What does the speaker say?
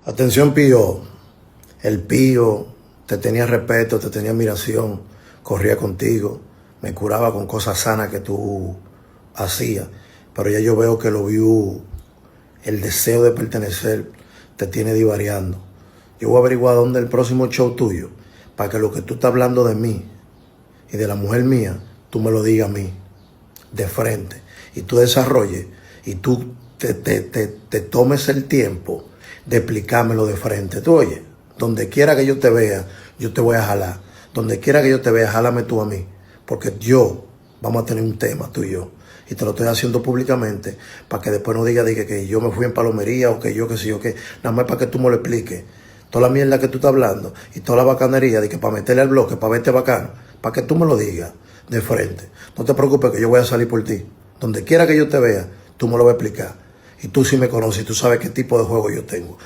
Atención, Pío. El Pío te tenía respeto, te tenía admiración, corría contigo, me curaba con cosas sanas que tú hacías. Pero ya yo veo que lo vio, el deseo de pertenecer te tiene divariando. Yo voy a averiguar dónde es el próximo show tuyo, para que lo que tú estás hablando de mí y de la mujer mía, tú me lo digas a mí, de frente. Y tú desarrolles y tú te tomes el tiempo de explicármelo de frente. Tú oyes, donde quiera que yo te vea, yo te voy a jalar. Donde quiera que yo te vea, jálame tú a mí. Porque vamos a tener un tema, tú y yo. Y te lo estoy haciendo públicamente para que después no diga que yo me fui en palomería o que yo que sí o que. Nada más para que tú me lo expliques. Toda la mierda que tú estás hablando y toda la bacanería de que para meterle al bloque, para verte bacano, para que tú me lo digas de frente. No te preocupes que yo voy a salir por ti. Donde quiera que yo te vea, tú me lo vas a explicar. Y tú sí me conoces, tú sabes qué tipo de juego yo tengo.